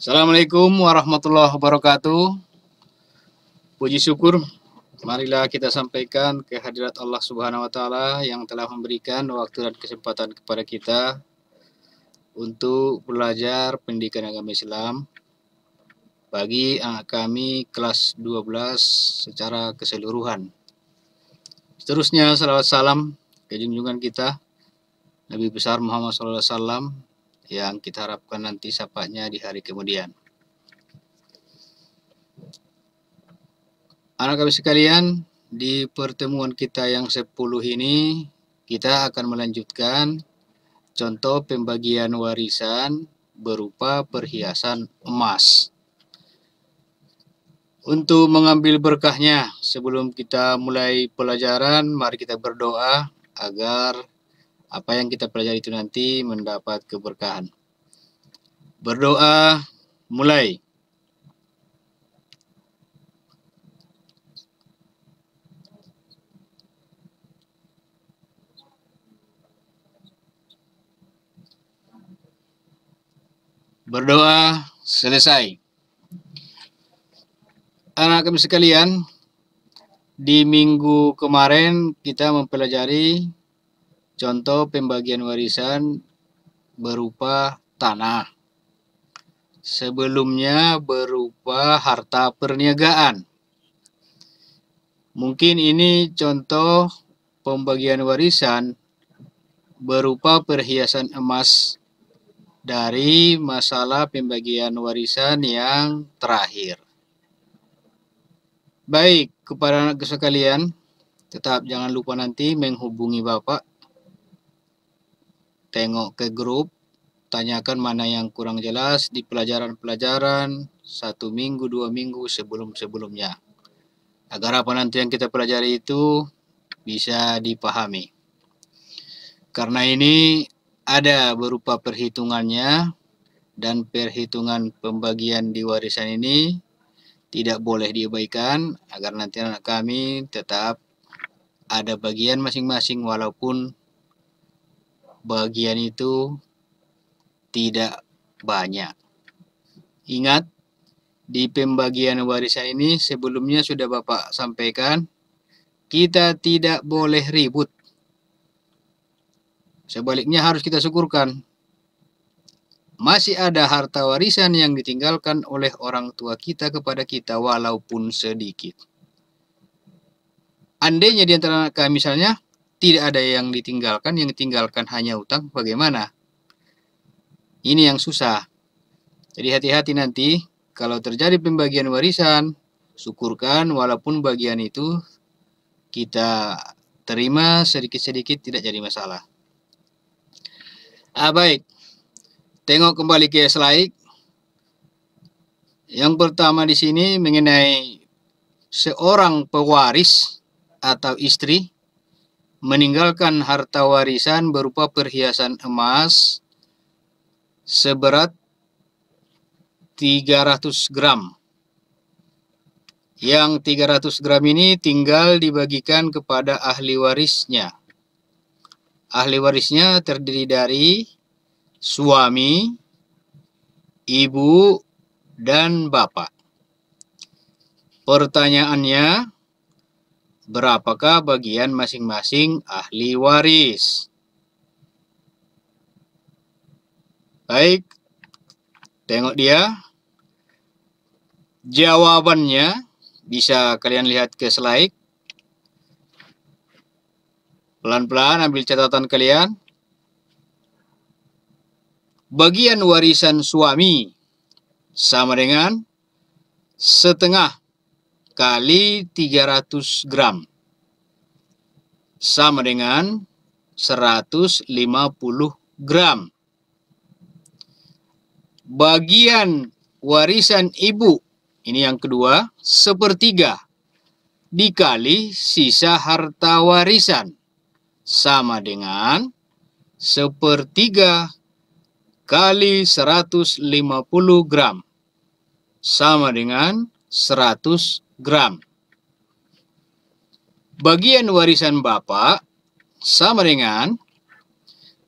Assalamualaikum warahmatullahi wabarakatuh. Puji syukur, marilah kita sampaikan kehadirat Allah Subhanahu wa Ta'ala yang telah memberikan waktu dan kesempatan kepada kita untuk belajar pendidikan agama Islam bagi anak kami kelas 12 secara keseluruhan. Seterusnya, salawat salam ke junjungan kita Nabi besar Muhammad SAW yang kita harapkan nanti syafaatnya di hari kemudian. Anak kami sekalian, di pertemuan kita yang 10 ini kita akan melanjutkan contoh pembagian warisan berupa perhiasan emas. Untuk mengambil berkahnya, sebelum kita mulai pelajaran, mari kita berdoa agar apa yang kita pelajari itu nanti mendapat keberkahan. Berdoa, mulai. Berdoa, selesai. Anak kami sekalian, di minggu kemarin kita mempelajari contoh pembagian warisan berupa tanah. Sebelumnya berupa harta perniagaan. Mungkin ini contoh pembagian warisan berupa perhiasan emas dari masalah pembagian warisan yang terakhir. Baik, kepada anak sekalian, tetap jangan lupa nanti menghubungi Bapak. Tengok ke grup, tanyakan mana yang kurang jelas di pelajaran-pelajaran 1 minggu, 2 minggu sebelum-sebelumnya. Agar apa nanti yang kita pelajari itu bisa dipahami. Karena ini ada berupa perhitungannya, dan perhitungan pembagian di warisan ini tidak boleh diabaikan agar nanti anak kami tetap ada bagian masing-masing walaupun bagian itu tidak banyak. Ingat, di pembagian warisan ini sebelumnya sudah Bapak sampaikan, kita tidak boleh ribut. Sebaliknya harus kita syukurkan. Masih ada harta warisan yang ditinggalkan oleh orang tua kita kepada kita walaupun sedikit. Andainya di antara anak kami misalnya tidak ada yang ditinggalkan hanya utang, bagaimana? Ini yang susah. Jadi hati-hati nanti kalau terjadi pembagian warisan, syukurkan walaupun bagian itu kita terima sedikit-sedikit tidak jadi masalah. Baik. Tengok kembali ke slide. Yang pertama di sini mengenai seorang pewaris atau istri meninggalkan harta warisan berupa perhiasan emas seberat 300 gram. Yang 300 gram ini tinggal dibagikan kepada ahli warisnya. Ahli warisnya terdiri dari suami, ibu, dan bapak. Pertanyaannya, berapakah bagian masing-masing ahli waris? Baik, tengok dia. Jawabannya bisa kalian lihat ke slide. Pelan-pelan ambil catatan kalian. Bagian warisan suami sama dengan setengah kali 300 gram. Sama dengan 150 gram. Bagian warisan ibu, ini yang kedua, sepertiga dikali sisa harta warisan. Sama dengan sepertiga kali 150 gram. Sama dengan 100 gram. Bagian warisan bapak sama dengan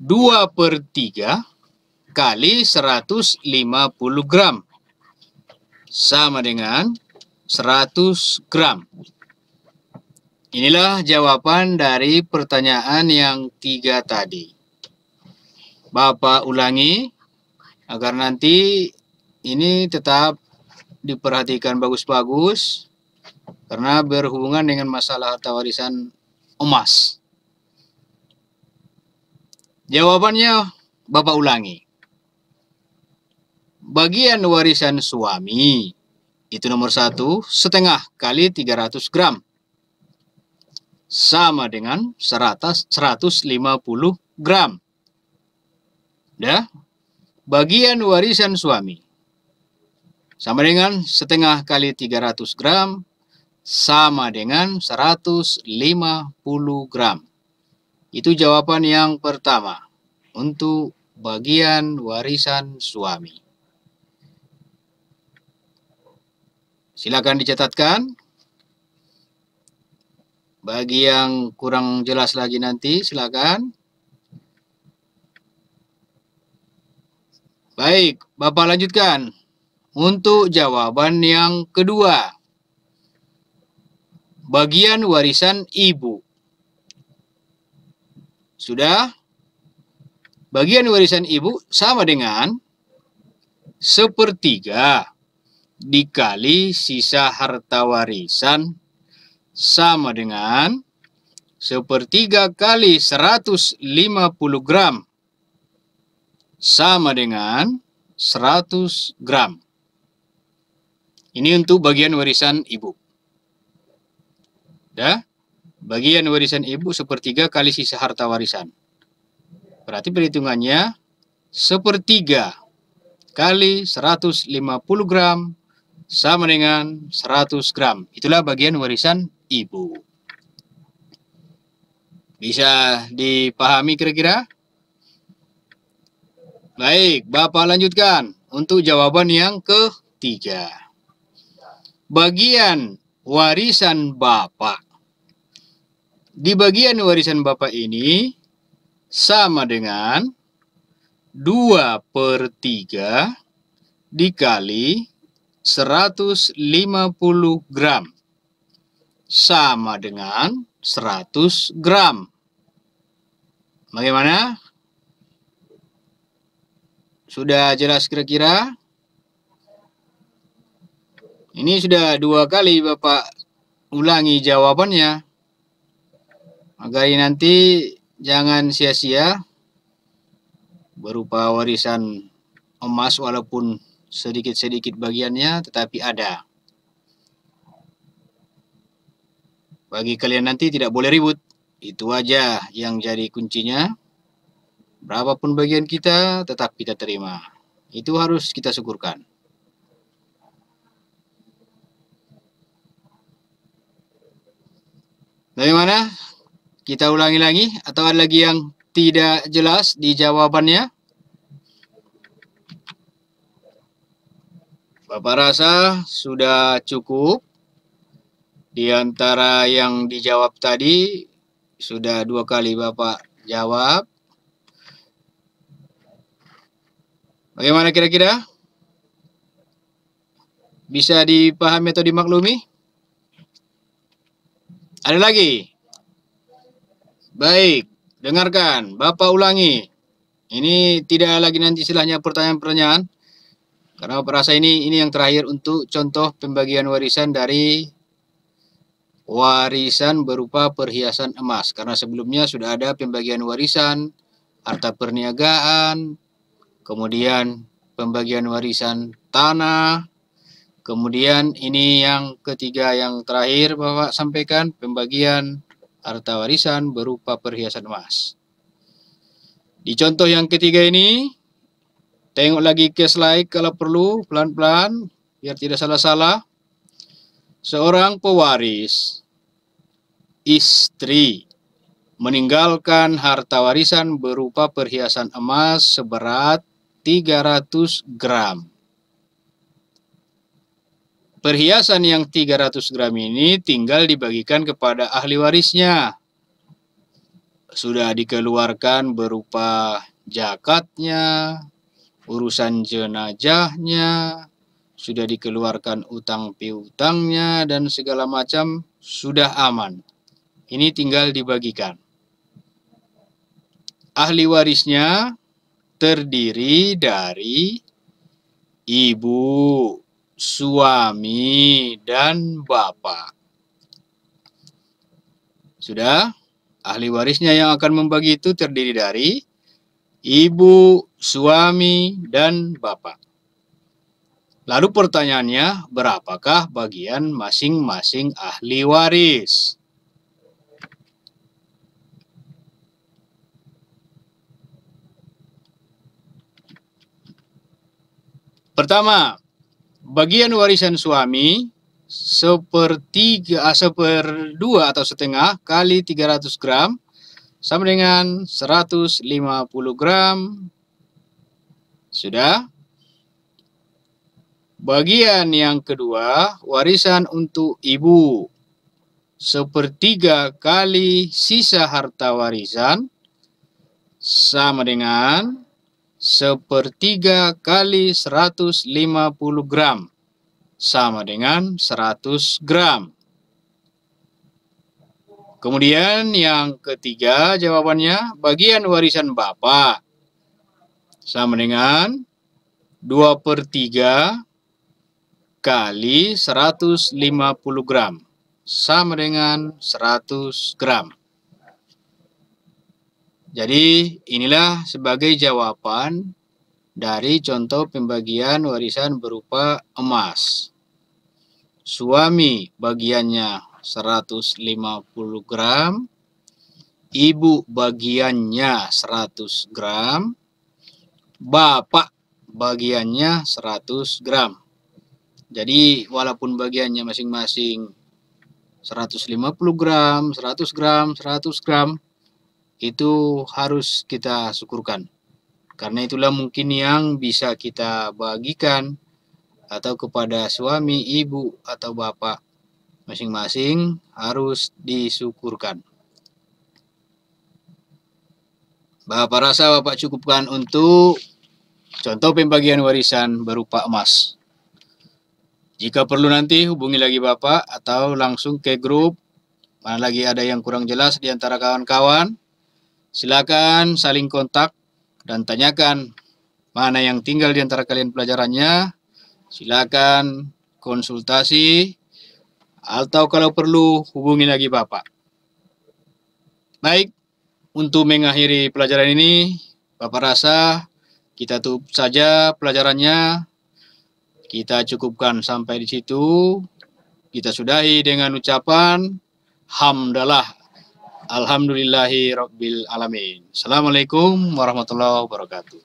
2/3 kali 150 gram. sama dengan 100 gram. Inilah jawaban dari pertanyaan yang 3 tadi. Bapak ulangi agar nanti ini tetap diperhatikan bagus-bagus karena berhubungan dengan masalah harta warisan emas. Jawabannya Bapak ulangi. Bagian warisan suami itu nomor 1, setengah kali 300 gram. Sama dengan 150 gram. Ya. Bagian warisan suami sama dengan setengah kali 300 gram sama dengan 150 gram. Itu jawaban yang pertama untuk bagian warisan suami. Silakan dicatatkan. Bagi yang kurang jelas lagi nanti silakan. Baik, Bapak lanjutkan. Untuk jawaban yang kedua. Bagian warisan ibu. Sudah? Bagian warisan ibu sama dengan 1/3 dikali sisa harta warisan sama dengan 1/3 kali 150 gram sama dengan 100 gram. Ini untuk bagian warisan ibu. Ya? Bagian warisan ibu 1/3 kali sisa harta warisan. Berarti perhitungannya 1/3 kali 150 gram sama dengan 100 gram. Itulah bagian warisan ibu. Bisa dipahami kira-kira? Baik, Bapak lanjutkan untuk jawaban yang ketiga. Bagian warisan Bapak. Di bagian warisan Bapak ini sama dengan 2/3 dikali 150 gram sama dengan 100 gram. Bagaimana? Sudah jelas kira-kira? Ini sudah 2 kali Bapak ulangi jawabannya. Agar nanti jangan sia-sia berupa warisan emas walaupun sedikit-sedikit bagiannya tetapi ada. Bagi kalian nanti tidak boleh ribut. Itu aja yang jadi kuncinya. Berapapun bagian kita, tetap kita terima. Itu harus kita syukurkan. Bagaimana? Kita ulangi lagi atau ada lagi yang tidak jelas di jawabannya? Bapak rasa sudah cukup. Di antara yang dijawab tadi, sudah 2 kali Bapak jawab. Bagaimana kira-kira? Bisa dipahami atau dimaklumi? Ada lagi? Baik, dengarkan. Bapak ulangi. Ini tidak lagi nanti istilahnya pertanyaan-pertanyaan. Karena Bapak rasa ini yang terakhir untuk contoh pembagian warisan dari warisan berupa perhiasan emas. Karena sebelumnya sudah ada pembagian warisan, harta perniagaan, kemudian pembagian warisan tanah, kemudian ini yang ketiga yang terakhir Bapak sampaikan, pembagian harta warisan berupa perhiasan emas. Di contoh yang ketiga ini, tengok lagi ke slide kalau perlu, pelan-pelan, biar tidak salah-salah. Seorang pewaris, istri, meninggalkan harta warisan berupa perhiasan emas seberat 300 gram. Perhiasan yang 300 gram ini tinggal dibagikan kepada ahli warisnya. Sudah dikeluarkan berupa zakatnya, urusan jenazahnya, sudah dikeluarkan utang piutangnya dan segala macam, sudah aman. Ini tinggal dibagikan. Ahli warisnya terdiri dari ibu, suami, dan bapak. Sudah? Ahli warisnya yang akan membagi itu terdiri dari ibu, suami, dan bapak. Lalu pertanyaannya, berapakah bagian masing-masing ahli waris? Pertama, bagian warisan suami seperdua atau setengah kali 300 gram sama dengan 150 gram. Sudah? Bagian yang kedua, warisan untuk ibu sepertiga kali sisa harta warisan sama dengan sepertiga kali 150 gram sama dengan 100 gram. Kemudian yang ketiga jawabannya, bagian warisan bapak sama dengan 2/3 kali 150 gram sama dengan 100 gram. Jadi inilah sebagai jawaban dari contoh pembagian warisan berupa emas. Suami bagiannya 150 gram, ibu bagiannya 100 gram, bapak bagiannya 100 gram. Jadi walaupun bagiannya masing-masing 150 gram, 100 gram, 100 gram, itu harus kita syukurkan. Karena itulah mungkin yang bisa kita bagikan atau kepada suami, ibu, atau bapak masing-masing harus disyukurkan. Bapak rasa Bapak cukupkan untuk contoh pembagian warisan berupa emas. Jika perlu nanti hubungi lagi Bapak atau langsung ke grup. Mana lagi ada yang kurang jelas di antara kawan-kawan, silakan saling kontak dan tanyakan mana yang tinggal di antara kalian pelajarannya. Silakan konsultasi atau kalau perlu hubungi lagi Bapak. Baik, untuk mengakhiri pelajaran ini, Bapak rasa kita tutup saja pelajarannya. Kita cukupkan sampai di situ. Kita sudahi dengan ucapan hamdalah. Alhamdulillahi rabbil alamin. Assalamualaikum warahmatullahi wabarakatuh.